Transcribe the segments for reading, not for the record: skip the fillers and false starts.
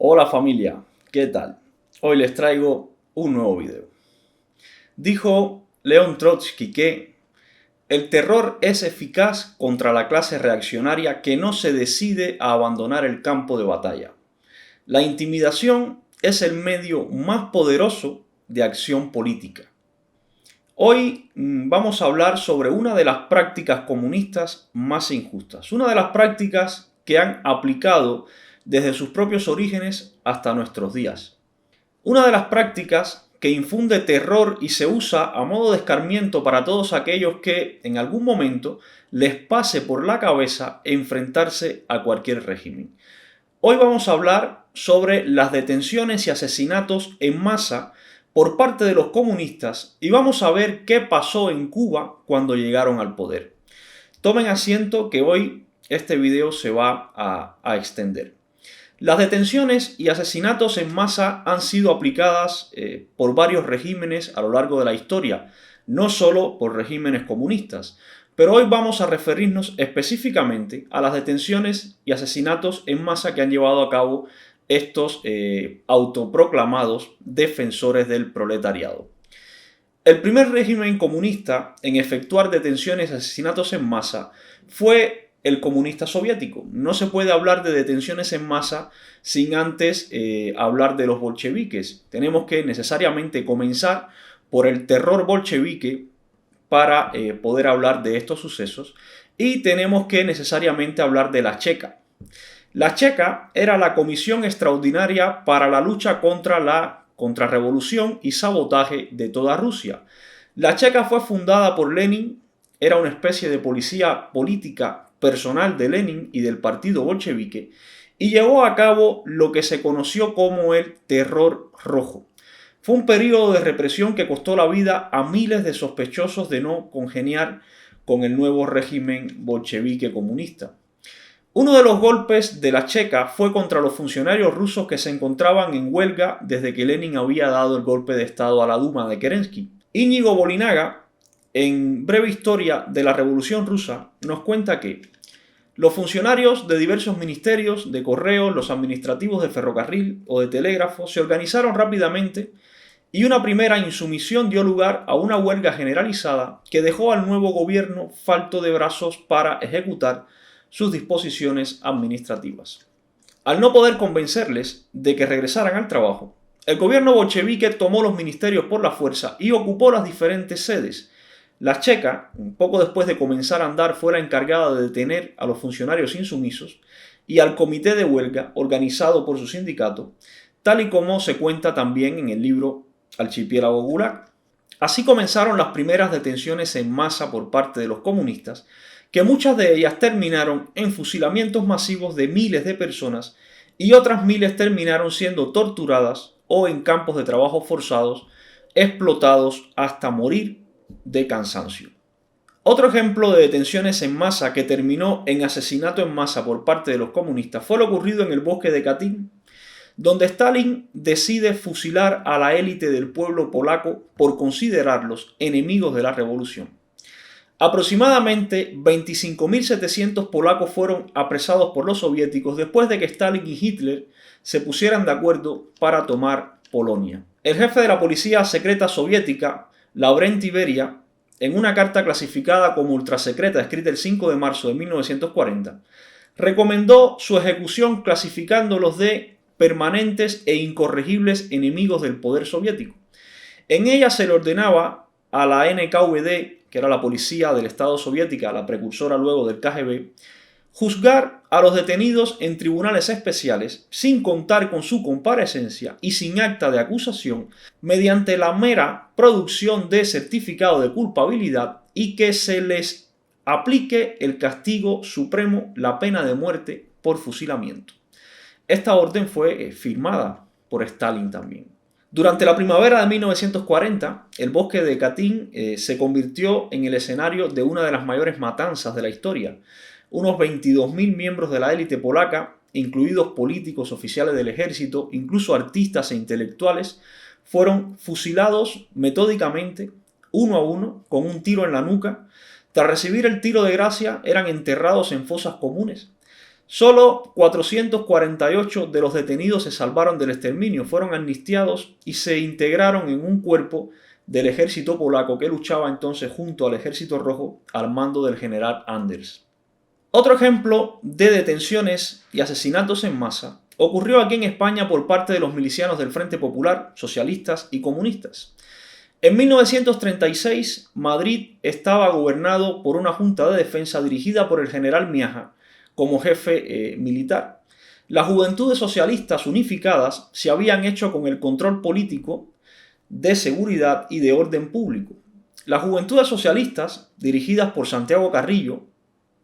Hola familia, ¿qué tal? Hoy les traigo un nuevo video. Dijo León Trotsky que el terror es eficaz contra la clase reaccionaria que no se decide a abandonar el campo de batalla. La intimidación es el medio más poderoso de acción política. Hoy vamos a hablar sobre una de las prácticas comunistas más injustas, una de las prácticas que han aplicado desde sus propios orígenes hasta nuestros días. Una de las prácticas que infunde terror y se usa a modo de escarmiento para todos aquellos que en algún momento les pase por la cabeza enfrentarse a cualquier régimen. Hoy vamos a hablar sobre las detenciones y asesinatos en masa por parte de los comunistas y vamos a ver qué pasó en Cuba cuando llegaron al poder. Tomen asiento que hoy este video se va a extender. Las detenciones y asesinatos en masa han sido aplicadas por varios regímenes a lo largo de la historia, no solo por regímenes comunistas, pero hoy vamos a referirnos específicamente a las detenciones y asesinatos en masa que han llevado a cabo estos autoproclamados defensores del proletariado. El primer régimen comunista en efectuar detenciones y asesinatos en masa fue el comunista soviético. No se puede hablar de detenciones en masa sin antes hablar de los bolcheviques. Tenemos que necesariamente comenzar por el terror bolchevique para poder hablar de estos sucesos, y tenemos que necesariamente hablar de la Checa. La Checa era la Comisión Extraordinaria para la lucha contra la contrarrevolución y sabotaje de toda Rusia. La Checa fue fundada por Lenin, era una especie de policía política personal de Lenin y del partido bolchevique, y llevó a cabo lo que se conoció como el Terror Rojo. Fue un periodo de represión que costó la vida a miles de sospechosos de no congeniar con el nuevo régimen bolchevique comunista. Uno de los golpes de la Checa fue contra los funcionarios rusos que se encontraban en huelga desde que Lenin había dado el golpe de estado a la Duma de Kerensky. Íñigo Bolinaga, en Breve Historia de la Revolución Rusa, nos cuenta que los funcionarios de diversos ministerios, de correos, los administrativos de ferrocarril o de telégrafo se organizaron rápidamente y una primera insumisión dio lugar a una huelga generalizada que dejó al nuevo gobierno falto de brazos para ejecutar sus disposiciones administrativas. Al no poder convencerles de que regresaran al trabajo, el gobierno bolchevique tomó los ministerios por la fuerza y ocupó las diferentes sedes. La Checa, un poco después de comenzar a andar, fue la encargada de detener a los funcionarios insumisos y al comité de huelga organizado por su sindicato, tal y como se cuenta también en el libro Archipiélago Gulag. Así comenzaron las primeras detenciones en masa por parte de los comunistas, que muchas de ellas terminaron en fusilamientos masivos de miles de personas y otras miles terminaron siendo torturadas o en campos de trabajo forzados, explotados hasta morir de cansancio. Otro ejemplo de detenciones en masa que terminó en asesinato en masa por parte de los comunistas fue lo ocurrido en el bosque de Katyn, donde Stalin decide fusilar a la élite del pueblo polaco por considerarlos enemigos de la revolución. Aproximadamente 25.700 polacos fueron apresados por los soviéticos después de que Stalin y Hitler se pusieran de acuerdo para tomar Polonia. El jefe de la policía secreta soviética, Lavrenti Beria, en una carta clasificada como ultrasecreta escrita el 5 de marzo de 1940, recomendó su ejecución clasificándolos de permanentes e incorregibles enemigos del poder soviético. En ella se le ordenaba a la NKVD, que era la policía del Estado soviética, la precursora luego del KGB, juzgar a los detenidos en tribunales especiales sin contar con su comparecencia y sin acta de acusación, mediante la mera producción de certificado de culpabilidad, y que se les aplique el castigo supremo, la pena de muerte por fusilamiento. Esta orden fue firmada por Stalin también. Durante la primavera de 1940, el bosque de Katyn se convirtió en el escenario de una de las mayores matanzas de la historia. Unos 22.000 miembros de la élite polaca, incluidos políticos, oficiales del ejército, incluso artistas e intelectuales, fueron fusilados metódicamente, uno a uno, con un tiro en la nuca. Tras recibir el tiro de gracia, eran enterrados en fosas comunes. Solo 448 de los detenidos se salvaron del exterminio, fueron amnistiados y se integraron en un cuerpo del ejército polaco que luchaba entonces junto al ejército rojo al mando del general Anders. Otro ejemplo de detenciones y asesinatos en masa ocurrió aquí en España por parte de los milicianos del Frente Popular, socialistas y comunistas. En 1936, Madrid estaba gobernado por una junta de defensa dirigida por el general Miaja como jefe militar. Las juventudes socialistas unificadas se habían hecho con el control político de seguridad y de orden público. Las juventudes socialistas, dirigidas por Santiago Carrillo,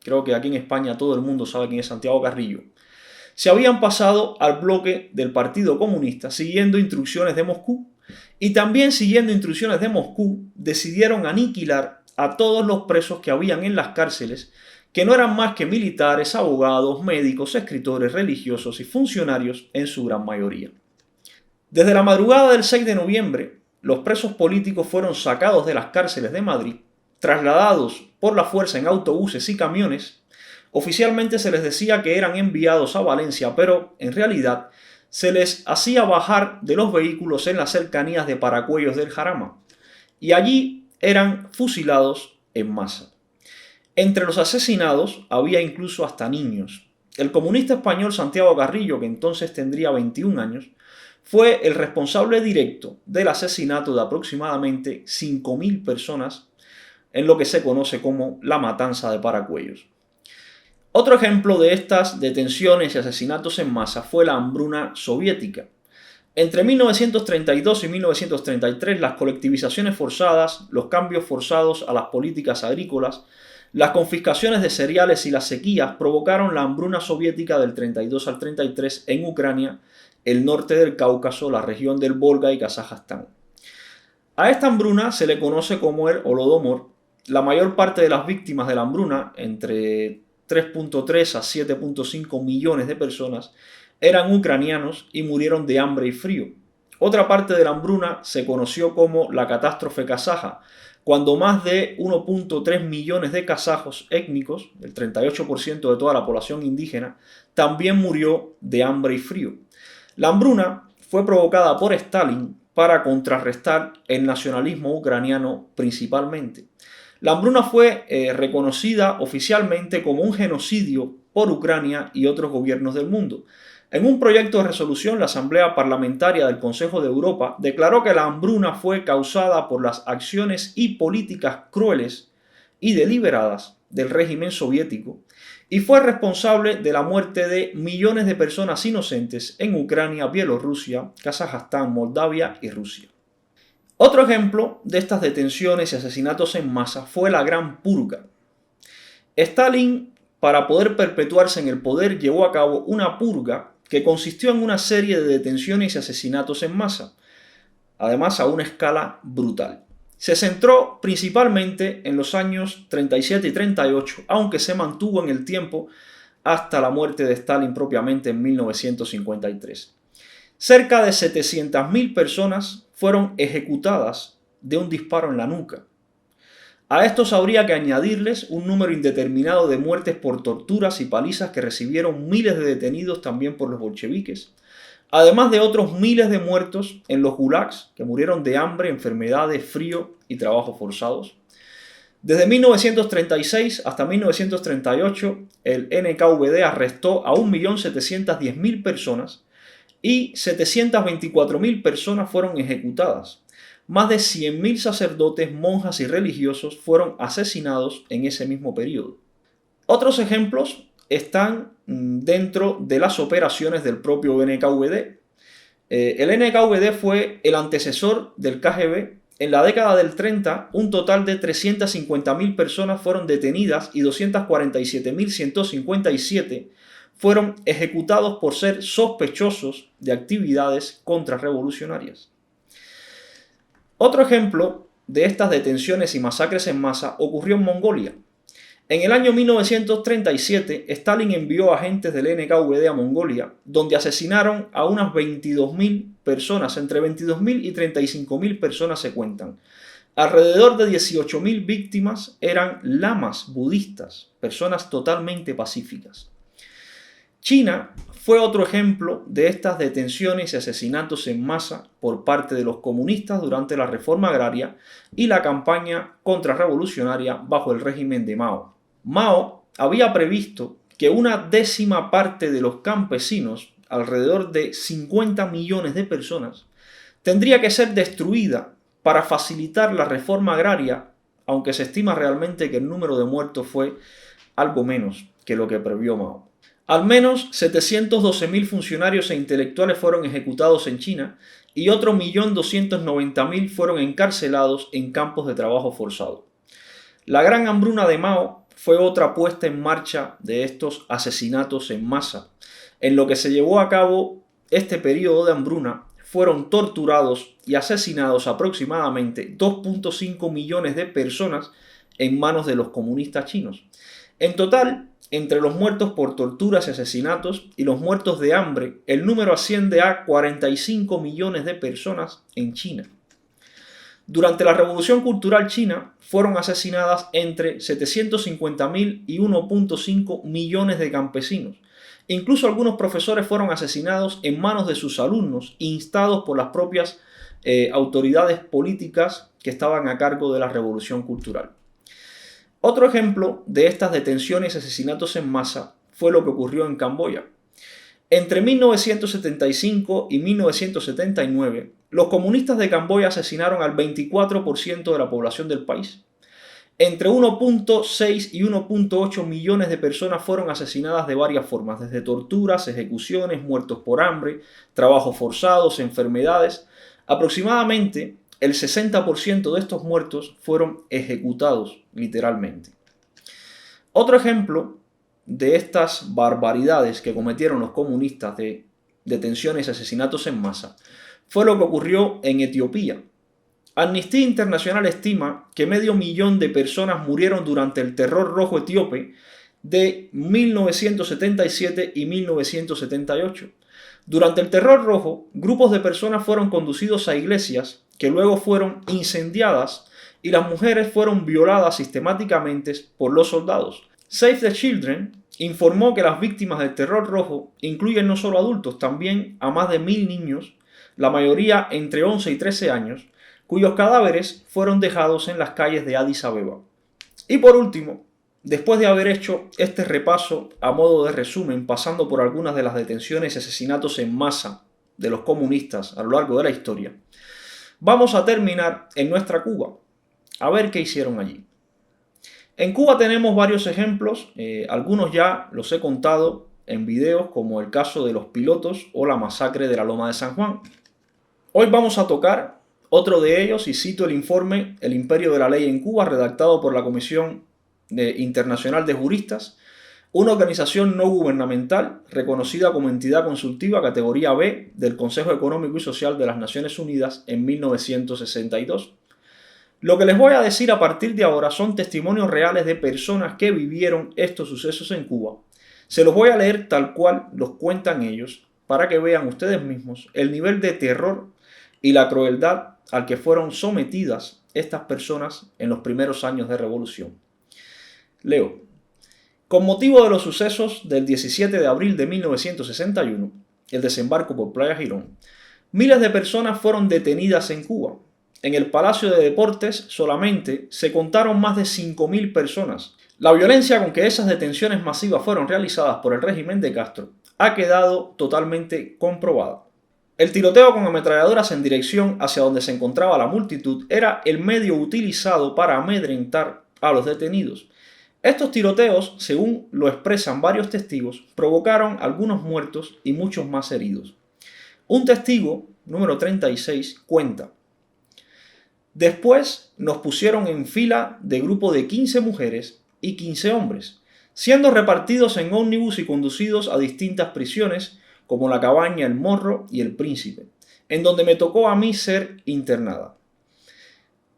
creo que aquí en España todo el mundo sabe quién es Santiago Carrillo, se habían pasado al bloque del Partido Comunista siguiendo instrucciones de Moscú, y también siguiendo instrucciones de Moscú decidieron aniquilar a todos los presos que habían en las cárceles, que no eran más que militares, abogados, médicos, escritores, religiosos y funcionarios en su gran mayoría. Desde la madrugada del 6 de noviembre, los presos políticos fueron sacados de las cárceles de Madrid, trasladados por la fuerza en autobuses y camiones. Oficialmente se les decía que eran enviados a Valencia, pero en realidad se les hacía bajar de los vehículos en las cercanías de Paracuellos del Jarama, y allí eran fusilados en masa. Entre los asesinados había incluso hasta niños. El comunista español Santiago Carrillo, que entonces tendría 21 años, fue el responsable directo del asesinato de aproximadamente 5.000 personas en lo que se conoce como la matanza de Paracuellos. Otro ejemplo de estas detenciones y asesinatos en masa fue la hambruna soviética. Entre 1932 y 1933, las colectivizaciones forzadas, los cambios forzados a las políticas agrícolas, las confiscaciones de cereales y las sequías provocaron la hambruna soviética del 32 al 33 en Ucrania, el norte del Cáucaso, la región del Volga y Kazajstán. A esta hambruna se le conoce como el Holodomor. La mayor parte de las víctimas de la hambruna, entre 3.3 a 7.5 millones de personas, eran ucranianos y murieron de hambre y frío. Otra parte de la hambruna se conoció como la catástrofe kazaja, cuando más de 1.3 millones de kazajos étnicos, el 38% de toda la población indígena, también murió de hambre y frío. La hambruna fue provocada por Stalin para contrarrestar el nacionalismo ucraniano principalmente. La hambruna fue reconocida oficialmente como un genocidio por Ucrania y otros gobiernos del mundo. En un proyecto de resolución, la Asamblea Parlamentaria del Consejo de Europa declaró que la hambruna fue causada por las acciones y políticas crueles y deliberadas del régimen soviético y fue responsable de la muerte de millones de personas inocentes en Ucrania, Bielorrusia, Kazajstán, Moldavia y Rusia. Otro ejemplo de estas detenciones y asesinatos en masa fue la Gran Purga. Stalin, para poder perpetuarse en el poder, llevó a cabo una purga que consistió en una serie de detenciones y asesinatos en masa, además a una escala brutal. Se centró principalmente en los años 37 y 38, aunque se mantuvo en el tiempo hasta la muerte de Stalin propiamente en 1953. Cerca de 700.000 personas fueron ejecutadas de un disparo en la nuca. A estos habría que añadirles un número indeterminado de muertes por torturas y palizas que recibieron miles de detenidos también por los bolcheviques, además de otros miles de muertos en los gulags que murieron de hambre, enfermedades, frío y trabajos forzados. Desde 1936 hasta 1938, el NKVD arrestó a 1.710.000 personas y 724.000 personas fueron ejecutadas. Más de 100.000 sacerdotes, monjas y religiosos fueron asesinados en ese mismo periodo. Otros ejemplos están dentro de las operaciones del propio NKVD. El NKVD fue el antecesor del KGB. En la década del 30, un total de 350.000 personas fueron detenidas y 247.157 fueron ejecutados por ser sospechosos de actividades contrarrevolucionarias. Otro ejemplo de estas detenciones y masacres en masa ocurrió en Mongolia. En el año 1937, Stalin envió agentes del NKVD a Mongolia, donde asesinaron a unas 22.000 personas, entre 22.000 y 35.000 personas se cuentan. Alrededor de 18.000 víctimas eran lamas budistas, personas totalmente pacíficas. China fue otro ejemplo de estas detenciones y asesinatos en masa por parte de los comunistas durante la reforma agraria y la campaña contrarrevolucionaria bajo el régimen de Mao. Mao había previsto que una décima parte de los campesinos, alrededor de 50 millones de personas, tendría que ser destruida para facilitar la reforma agraria, aunque se estima realmente que el número de muertos fue algo menos que lo que previó Mao. Al menos 712.000 funcionarios e intelectuales fueron ejecutados en China y otro 1.290.000 fueron encarcelados en campos de trabajo forzado. La gran hambruna de Mao fue otra puesta en marcha de estos asesinatos en masa. En lo que se llevó a cabo este periodo de hambruna, fueron torturados y asesinados aproximadamente 2.5 millones de personas en manos de los comunistas chinos. En total, entre los muertos por torturas y asesinatos y los muertos de hambre, el número asciende a 45 millones de personas en China. Durante la Revolución Cultural China fueron asesinadas entre 750.000 y 1.5 millones de campesinos. Incluso algunos profesores fueron asesinados en manos de sus alumnos, instados por las propias autoridades políticas que estaban a cargo de la Revolución Cultural. Otro ejemplo de estas detenciones y asesinatos en masa fue lo que ocurrió en Camboya. Entre 1975 y 1979, los comunistas de Camboya asesinaron al 24% de la población del país. Entre 1.6 y 1.8 millones de personas fueron asesinadas de varias formas, desde torturas, ejecuciones, muertos por hambre, trabajos forzados, enfermedades. Aproximadamente el 60% de estos muertos fueron ejecutados, literalmente. Otro ejemplo de estas barbaridades que cometieron los comunistas de detenciones y asesinatos en masa fue lo que ocurrió en Etiopía. Amnistía Internacional estima que 500.000 de personas murieron durante el terror rojo etíope de 1977 y 1978. Durante el terror rojo, grupos de personas fueron conducidos a iglesias que luego fueron incendiadas y las mujeres fueron violadas sistemáticamente por los soldados. Save the Children informó que las víctimas del terror rojo incluyen no solo adultos, también a más de 1.000 niños, la mayoría entre 11 y 13 años, cuyos cadáveres fueron dejados en las calles de Addis Abeba. Y por último, después de haber hecho este repaso a modo de resumen, pasando por algunas de las detenciones y asesinatos en masa de los comunistas a lo largo de la historia, vamos a terminar en nuestra Cuba, a ver qué hicieron allí. En Cuba tenemos varios ejemplos, algunos ya los he contado en videos, como el caso de los pilotos o la masacre de la Loma de San Juan. Hoy vamos a tocar otro de ellos y cito el informe El Imperio de la Ley en Cuba, redactado por la Comisión Internacional de Juristas, una organización no gubernamental reconocida como entidad consultiva categoría B del Consejo Económico y Social de las Naciones Unidas en 1962. Lo que les voy a decir a partir de ahora son testimonios reales de personas que vivieron estos sucesos en Cuba. Se los voy a leer tal cual los cuentan ellos, para que vean ustedes mismos el nivel de terror y la crueldad al que fueron sometidas estas personas en los primeros años de revolución. Leo. Con motivo de los sucesos del 17 de abril de 1961, el desembarco por Playa Girón, miles de personas fueron detenidas en Cuba. En el Palacio de Deportes solamente se contaron más de 5.000 personas. La violencia con que esas detenciones masivas fueron realizadas por el régimen de Castro ha quedado totalmente comprobada. El tiroteo con ametralladoras en dirección hacia donde se encontraba la multitud era el medio utilizado para amedrentar a los detenidos. Estos tiroteos, según lo expresan varios testigos, provocaron algunos muertos y muchos más heridos. Un testigo, número 36, cuenta: después nos pusieron en fila de grupo de 15 mujeres y 15 hombres, siendo repartidos en ómnibus y conducidos a distintas prisiones como La Cabaña, El Morro y El Príncipe, en donde me tocó a mí ser internada.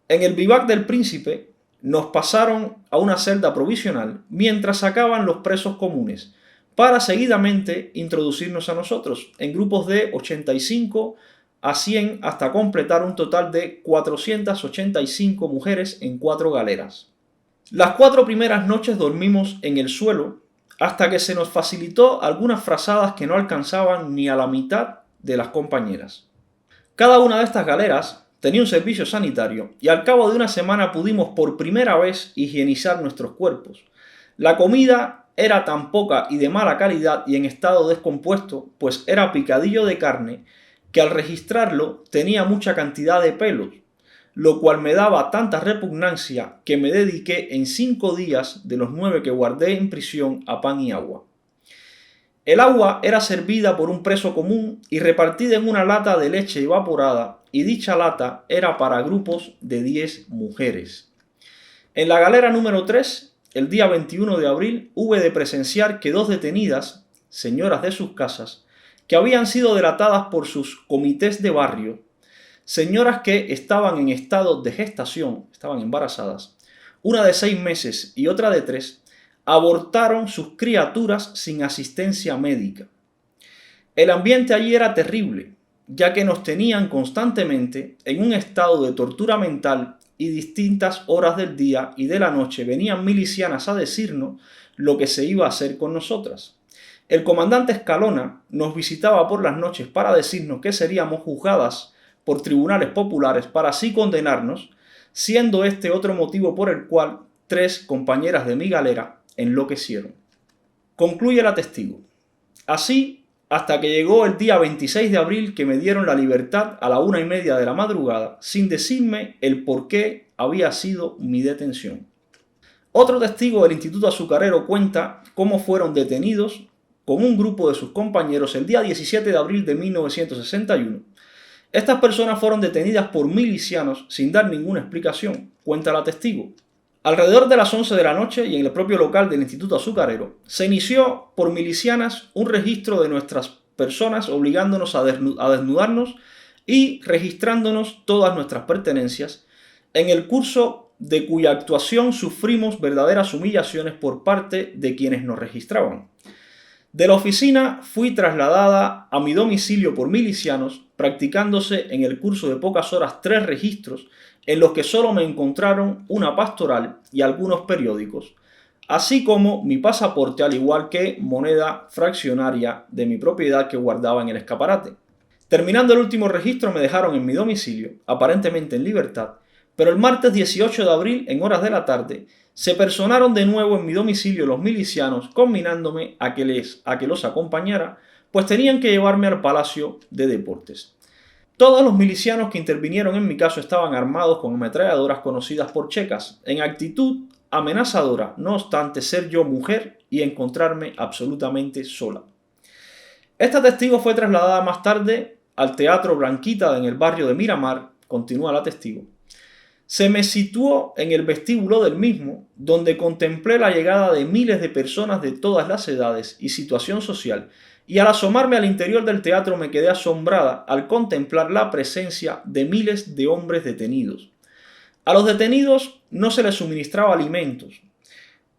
En el vivac del Príncipe nos pasaron a una celda provisional mientras sacaban los presos comunes, para seguidamente introducirnos a nosotros en grupos de 85 a 100 hasta completar un total de 485 mujeres en 4 galeras. Las 4 primeras noches dormimos en el suelo hasta que se nos facilitó algunas frazadas que no alcanzaban ni a la mitad de las compañeras. Cada una de estas galeras tenía un servicio sanitario y al cabo de una semana pudimos por primera vez higienizar nuestros cuerpos. La comida era tan poca y de mala calidad y en estado descompuesto, pues era picadillo de carne, que al registrarlo tenía mucha cantidad de pelos, lo cual me daba tanta repugnancia que me dediqué en 5 días de los 9 que guardé en prisión a pan y agua. El agua era servida por un preso común y repartida en una lata de leche evaporada, y dicha lata era para grupos de 10 mujeres. En la galera número 3, el día 21 de abril, hube de presenciar que 2 detenidas, señoras de sus casas, que habían sido delatadas por sus comités de barrio, señoras que estaban en estado de gestación, estaban embarazadas, una de 6 meses y otra de 3, abortaron sus criaturas sin asistencia médica. El ambiente allí era terrible, ya que nos tenían constantemente en un estado de tortura mental y distintas horas del día y de la noche venían milicianas a decirnos lo que se iba a hacer con nosotras. El comandante Escalona nos visitaba por las noches para decirnos que seríamos juzgadas por tribunales populares para así condenarnos, siendo este otro motivo por el cual 3 compañeras de mi galera enloquecieron. Concluye la testigo. Así, hasta que llegó el día 26 de abril que me dieron la libertad a la 1:30 de la madrugada, sin decirme el por qué había sido mi detención. Otro testigo del Instituto Azucarero cuenta cómo fueron detenidos con un grupo de sus compañeros el día 17 de abril de 1961. Estas personas fueron detenidas por milicianos sin dar ninguna explicación, cuenta la testigo. Alrededor de las 11 de la noche y en el propio local del Instituto Azucarero, se inició por milicianas un registro de nuestras personas obligándonos a desnudarnos y registrándonos todas nuestras pertenencias, en el curso de cuya actuación sufrimos verdaderas humillaciones por parte de quienes nos registraban. De la oficina fui trasladada a mi domicilio por milicianos, practicándose en el curso de pocas horas 3 registros, en los que solo me encontraron una pastoral y algunos periódicos, así como mi pasaporte, al igual que moneda fraccionaria de mi propiedad que guardaba en el escaparate. Terminando el último registro me dejaron en mi domicilio, aparentemente en libertad, pero el martes 18 de abril, en horas de la tarde, se personaron de nuevo en mi domicilio los milicianos, combinándome a que los acompañara, pues tenían que llevarme al Palacio de Deportes. Todos los milicianos que intervinieron en mi caso estaban armados con ametralladoras conocidas por checas, en actitud amenazadora, no obstante ser yo mujer y encontrarme absolutamente sola. Esta testigo fue trasladada más tarde al Teatro Blanquita en el barrio de Miramar, continúa la testigo. Se me situó en el vestíbulo del mismo, donde contemplé la llegada de miles de personas de todas las edades y situación social, y al asomarme al interior del teatro me quedé asombrada al contemplar la presencia de miles de hombres detenidos. A los detenidos no se les suministraba alimentos,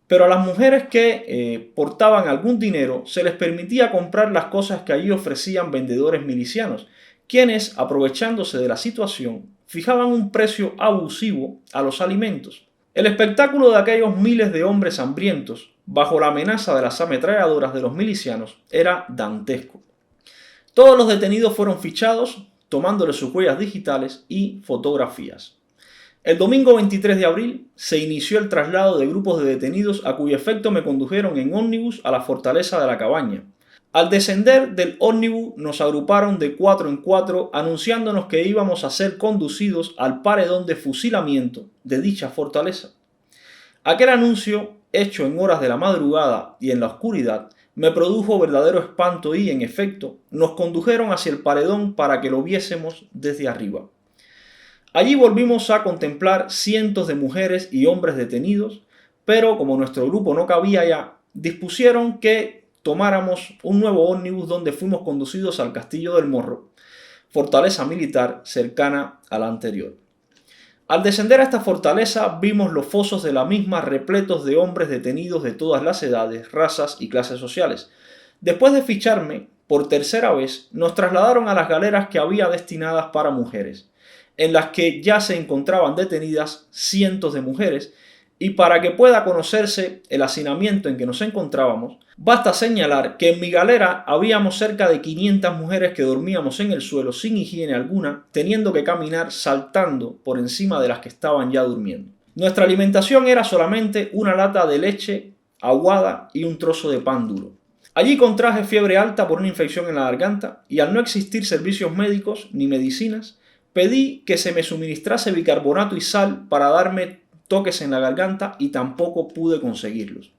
pero a las mujeres que portaban algún dinero se les permitía comprar las cosas que allí ofrecían vendedores milicianos, quienes, aprovechándose de la situación, fijaban un precio abusivo a los alimentos. El espectáculo de aquellos miles de hombres hambrientos, bajo la amenaza de las ametralladoras de los milicianos, era dantesco. Todos los detenidos fueron fichados, tomándoles sus huellas digitales y fotografías. El domingo 23 de abril se inició el traslado de grupos de detenidos a cuyo efecto me condujeron en ómnibus a la fortaleza de la Cabaña. Al descender del ómnibus nos agruparon de 4 en 4 anunciándonos que íbamos a ser conducidos al paredón de fusilamiento de dicha fortaleza. Aquel anuncio, hecho en horas de la madrugada y en la oscuridad, me produjo verdadero espanto y, en efecto, nos condujeron hacia el paredón para que lo viésemos desde arriba. Allí volvimos a contemplar cientos de mujeres y hombres detenidos, pero como nuestro grupo no cabía ya, dispusieron que tomáramos un nuevo ómnibus donde fuimos conducidos al Castillo del Morro, fortaleza militar cercana a la anterior. Al descender a esta fortaleza vimos los fosos de la misma repletos de hombres detenidos de todas las edades, razas y clases sociales. Después de ficharme, por tercera vez, nos trasladaron a las galeras que había destinadas para mujeres, en las que ya se encontraban detenidas cientos de mujeres Y para que pueda conocerse el hacinamiento en que nos encontrábamos, basta señalar que en mi galera habíamos cerca de 500 mujeres que dormíamos en el suelo sin higiene alguna, teniendo que caminar saltando por encima de las que estaban ya durmiendo. Nuestra alimentación era solamente una lata de leche aguada y un trozo de pan duro. Allí contraje fiebre alta por una infección en la garganta y al no existir servicios médicos ni medicinas, pedí que se me suministrase bicarbonato y sal para darme toques en la garganta y tampoco pude conseguirlos.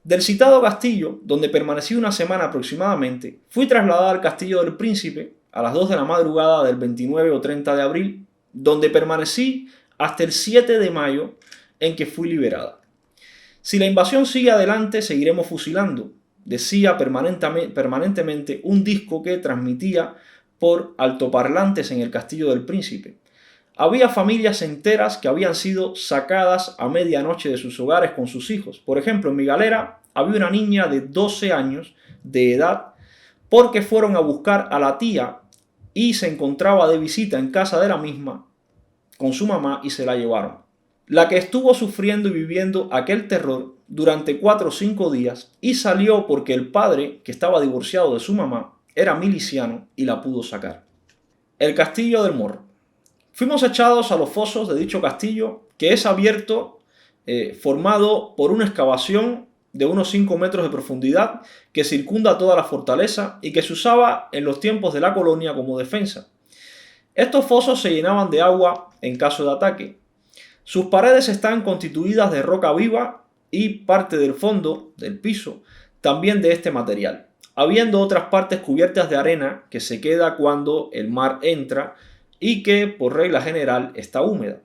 Del citado castillo, donde permanecí una semana aproximadamente, fui trasladada al Castillo del Príncipe a las 2 de la madrugada del 29 o 30 de abril, donde permanecí hasta el 7 de mayo en que fui liberada. Si la invasión sigue adelante, seguiremos fusilando, decía permanentemente un disco que transmitía por altoparlantes en el Castillo del Príncipe. Había familias enteras que habían sido sacadas a medianoche de sus hogares con sus hijos. Por ejemplo, en mi galera había una niña de 12 años de edad porque fueron a buscar a la tía y se encontraba de visita en casa de la misma con su mamá y se la llevaron. La que estuvo sufriendo y viviendo aquel terror durante 4 o 5 días y salió porque el padre, que estaba divorciado de su mamá, era miliciano y la pudo sacar. El Castillo del Morro. Fuimos echados a los fosos de dicho castillo, que es abierto, formado por una excavación de unos 5 metros de profundidad que circunda toda la fortaleza y que se usaba en los tiempos de la colonia como defensa. Estos fosos se llenaban de agua en caso de ataque. Sus paredes están constituidas de roca viva y parte del fondo, del piso, también de este material, habiendo otras partes cubiertas de arena que se queda cuando el mar entra y que, por regla general, está húmeda.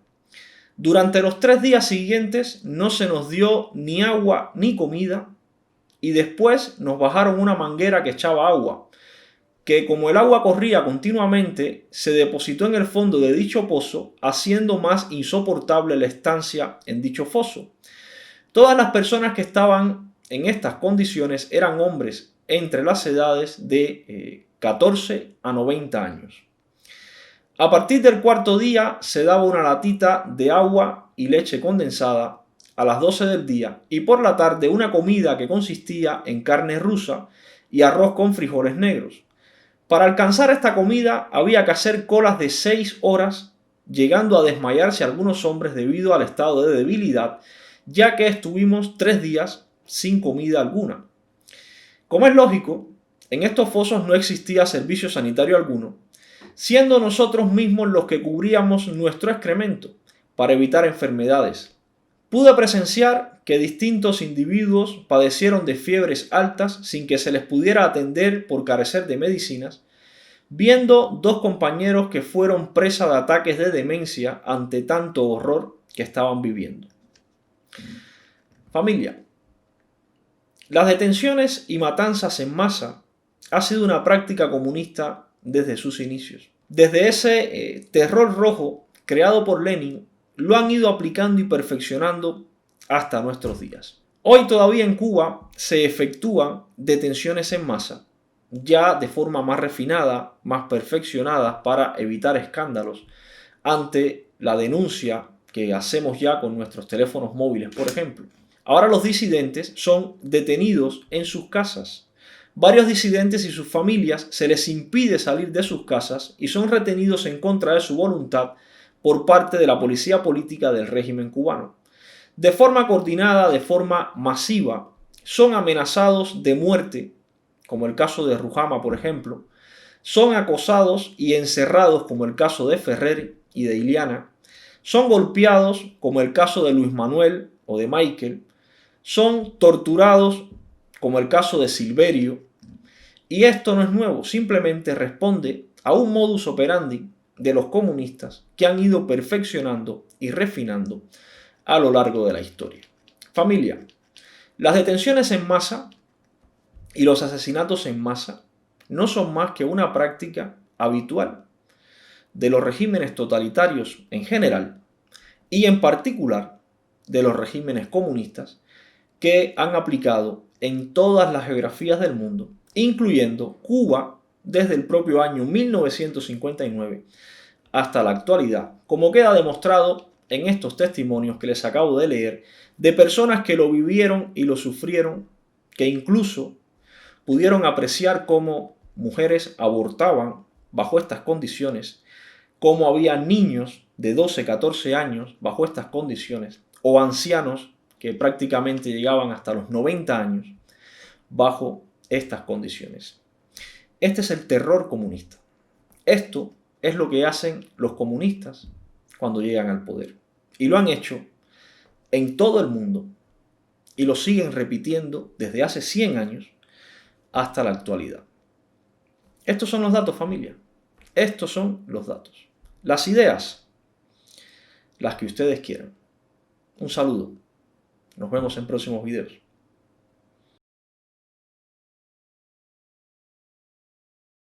Durante los 3 días siguientes no se nos dio ni agua ni comida y después nos bajaron una manguera que echaba agua, que como el agua corría continuamente, se depositó en el fondo de dicho pozo, haciendo más insoportable la estancia en dicho foso. Todas las personas que estaban en estas condiciones eran hombres entre las edades de 14 a 90 años. A partir del 4.º día se daba una latita de agua y leche condensada a las 12 del día y por la tarde una comida que consistía en carne rusa y arroz con frijoles negros. Para alcanzar esta comida había que hacer colas de 6 horas, llegando a desmayarse algunos hombres debido al estado de debilidad, ya que estuvimos 3 días sin comida alguna. Como es lógico, en estos fosos no existía servicio sanitario alguno, siendo nosotros mismos los que cubríamos nuestro excremento para evitar enfermedades. Pude presenciar que distintos individuos padecieron de fiebres altas sin que se les pudiera atender por carecer de medicinas, viendo 2 compañeros que fueron presa de ataques de demencia ante tanto horror que estaban viviendo. Familia, las detenciones y matanzas en masa ha sido una práctica comunista desde sus inicios. Desde ese terror rojo creado por Lenin, lo han ido aplicando y perfeccionando hasta nuestros días. Hoy todavía en Cuba se efectúan detenciones en masa, ya de forma más refinada, más perfeccionada para evitar escándalos ante la denuncia que hacemos ya con nuestros teléfonos móviles, por ejemplo. Ahora los disidentes son detenidos en sus casas. Varios disidentes y sus familias se les impide salir de sus casas y son retenidos en contra de su voluntad por parte de la policía política del régimen cubano. De forma coordinada, de forma masiva, son amenazados de muerte, como el caso de Rujama, por ejemplo. Son acosados y encerrados, como el caso de Ferrer y de Iliana. Son golpeados, como el caso de Luis Manuel o de Michael. Son torturados, como el caso de Silverio. Y esto no es nuevo, simplemente responde a un modus operandi de los comunistas que han ido perfeccionando y refinando a lo largo de la historia. Familia, las detenciones en masa y los asesinatos en masa no son más que una práctica habitual de los regímenes totalitarios en general y en particular de los regímenes comunistas que han aplicado en todas las geografías del mundo, incluyendo Cuba desde el propio año 1959 hasta la actualidad, como queda demostrado en estos testimonios que les acabo de leer de personas que lo vivieron y lo sufrieron, que incluso pudieron apreciar cómo mujeres abortaban bajo estas condiciones, cómo había niños de 12, 14 años bajo estas condiciones, o ancianos que prácticamente llegaban hasta los 90 años bajo estas condiciones. Este es el terror comunista. Esto es lo que hacen los comunistas cuando llegan al poder. Y lo han hecho en todo el mundo y lo siguen repitiendo desde hace 100 años hasta la actualidad. Estos son los datos, familia. Estos son los datos. Las ideas, las que ustedes quieran. Un saludo. Nos vemos en próximos videos.